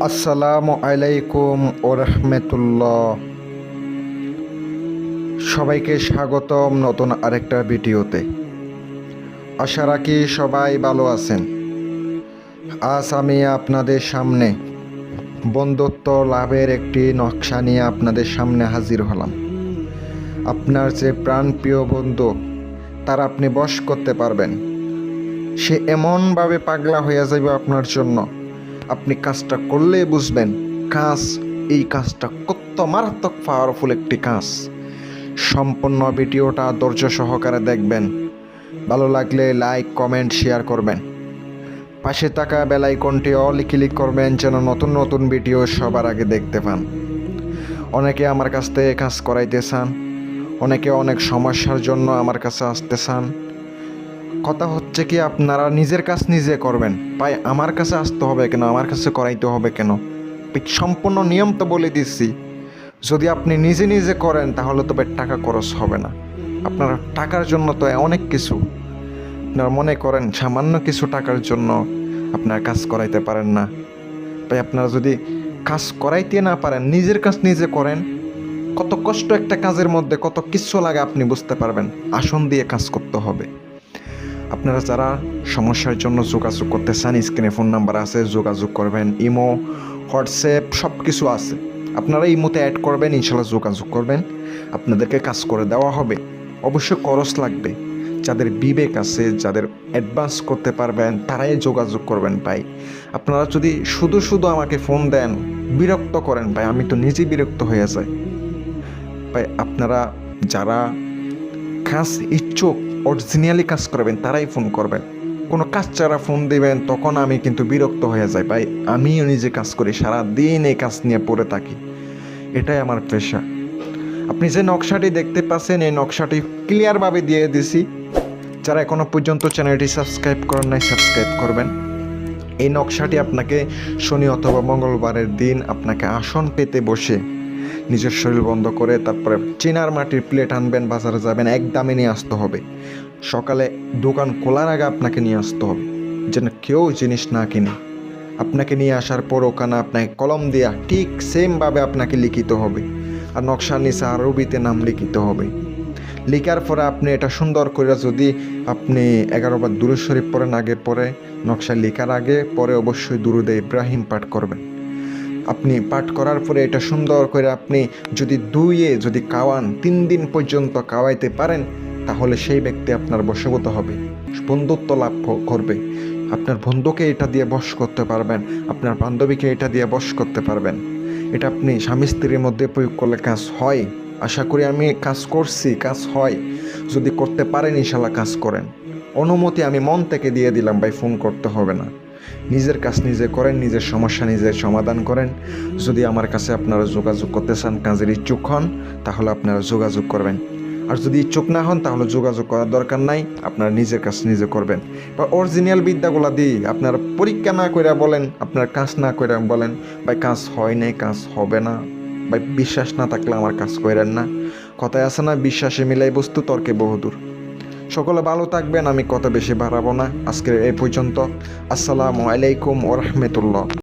আসসালামু আলাইকুম ওরহমতুল্লাহ। সবাইকে স্বাগতম নতুন আরেকটা ভিডিওতে। আশা রাখি সবাই ভালো আছেন। আজ আমি আপনাদের সামনে বন্ধুত্ব লাভের একটি নকশা নিয়ে আপনাদের সামনে হাজির হলাম। আপনার যে প্রাণপ্রিয় বন্ধু, তার আপনি বশ করতে পারবেন। সে এমনভাবে পাগলা হয়ে যাবে আপনার জন্য, আপনি কাজটা করলেই বুঝবেন এই কাজটা কত মারাত্মক পাওয়ারফুল একটি কাজ। সম্পূর্ণ ভিডিওটা ধৈর্য সহকারে দেখবেন। ভালো লাগলে লাইক কমেন্ট শেয়ার করবেন। পাশে থাকা বেল আইকনটি অল ক্লিক করবেন যেন নতুন নতুন ভিডিও সবার আগে দেখতে পান। অনেকে আমার কাছ থেকে কাজ করাইতে চান, অনেকে অনেক সমস্যার জন্য আমার কাছে আসতে চান। কথা হচ্ছে কি, আপনারা নিজের কাজ নিজে করবেন, ভাই আমার কাছে আসতে হবে কেন, আমার কাছে করাইতে হবে কেন? সম্পূর্ণ নিয়ম তো বলে দিচ্ছি। যদি আপনি নিজে নিজে করেন তাহলে তো টাকা খরচ হবে না। আপনার টাকার জন্য তো অনেক কিছু, আপনার মনে করেন সামান্য কিছু টাকার জন্য আপনার কাজ করাইতে পারেন না। তাই আপনারা যদি কাজ করাইতে না পারেন, নিজের কাজ নিজে করেন। কত কষ্ট একটা কাজের মধ্যে, কত কিছু লাগে আপনি বুঝতে পারবেন। আসন দিয়ে কাজ করতে হবে। আপনারা যারা সমস্যার জন্য যোগাযোগ করতে চান, স্ক্রিনে ফোন নাম্বার আছে, যোগাযোগ করবেন। ইমো, হোয়াটসঅ্যাপ সব কিছু আছে। আপনারা ইমোতে অ্যাড করবেন, ইনশাল্লাহ যোগাযোগ করবেন, আপনাদেরকে কাজ করে দেওয়া হবে। অবশ্যই খরচ লাগবে। যাদের বিবেক আছে, যাদের অ্যাডভান্স করতে পারবেন, তারাই যোগাযোগ করবেন ভাই। আপনারা যদি শুধু শুধু আমাকে ফোন দেন, বিরক্ত করেন ভাই, আমি তো নিজেই বিরক্ত হয়ে যাই ভাই। আপনারা যারা কাজ ইচ্ছুক, অরিজিনালি কাজ করবেন, তারাই ফোন করবেন। কোনো কাজ ছাড়া ফোন দিবেন, তখন আমি কিন্তু বিরক্ত হয়ে যাই ভাই। আমিও নিজে কাজ করি, সারাদিন এই কাজ নিয়ে পড়ে থাকি, এটাই আমার পেশা। আপনি যে নকশাটি দেখতে পাচ্ছেন, এই নকশাটি ক্লিয়ারভাবে দিয়ে দিছি। যারা এখনো পর্যন্ত চ্যানেলটি সাবস্ক্রাইব করেন নাই, সাবস্ক্রাইব করবেন। এই নকশাটি আপনাকে শনি অথবা মঙ্গলবারের দিন আপনাকে আসন পেতে বসে নিজের শরীর বন্ধ করে তারপরে চিনার মাটির প্লেট আনবেন, বাজারে যাবেন, এক দামে নিয়ে আসতে হবে। সকালে দোকান খোলার আগে আপনাকে নিয়ে আসতে হবে, যেন কেউ জিনিস না কিনে। আপনাকে নিয়ে আসার পর ওখানে আপনাকে কলম দিয়া ঠিক সেমভাবে আপনাকে লিখিত হবে, আর নকশার নিচে আরবিতে নাম লিখিত হবে। লিখার পরে আপনি এটা সুন্দর করে, যদি আপনি 11 বার দুরূদ শরীফ পড়েন, আগে পরে নকশা লেখার আগে পরে অবশ্যই দুরূদে ইব্রাহিম পাঠ করবেন। আপনি পাঠ করার পরে এটা সুন্দর করে আপনি যদি খাওয়ান, 3 দিন পর্যন্ত খাওয়াইতে পারেন, তাহলে সেই ব্যক্তি আপনার বশীভূত হবে, বন্ধুত্ব লাভ করবে। আপনার বন্ধুকে এটা দিয়ে বশ করতে পারবেন, আপনার বান্ধবীকে এটা দিয়ে বশ করতে পারবেন। এটা আপনি স্বামী স্ত্রীর মধ্যে প্রয়োগ করলে কাজ হয়। আশা করি আমি কাজ করছি, কাজ হয়। যদি করতে পারেন ইনশাল্লাহ কাজ করেন। অনুমতি আমি মন থেকে দিয়ে দিলাম ভাই, ফোন করতে হবে না। নিজের কাজ নিজে করেন, নিজের সমস্যা নিজে সমাধান করেন। যদি আমার কাছে আপনারা যোগাযোগ করতে চান, কাজের ইচ্ছুক হন, তাহলে আপনারা যোগাযোগ করবেন। আর যদি ইচ্ছুক না হন, তাহলে যোগাযোগ করার দরকার নাই, আপনারা নিজের কাজ নিজে করবেন। বা অরিজিনাল বিদ্যাগুলো দিই, আপনারা পরীক্ষা না করে বলেন, আপনার কাজ না করে বলেন ভাই কাজ হয় নাই, কাজ হবে না। ভাই বিশ্বাস না থাকলে আমার কাজ করেন না। কথায় আছে না, বিশ্বাসে মিলাই বস্তু, তর্কে বহুদূর। সকলে ভালো থাকবেন, আমি কথা বেশি বাড়াবো না। আজকের এই পর্যন্ত। আসসালামু আলাইকুম ওরহমতুল্লাহ।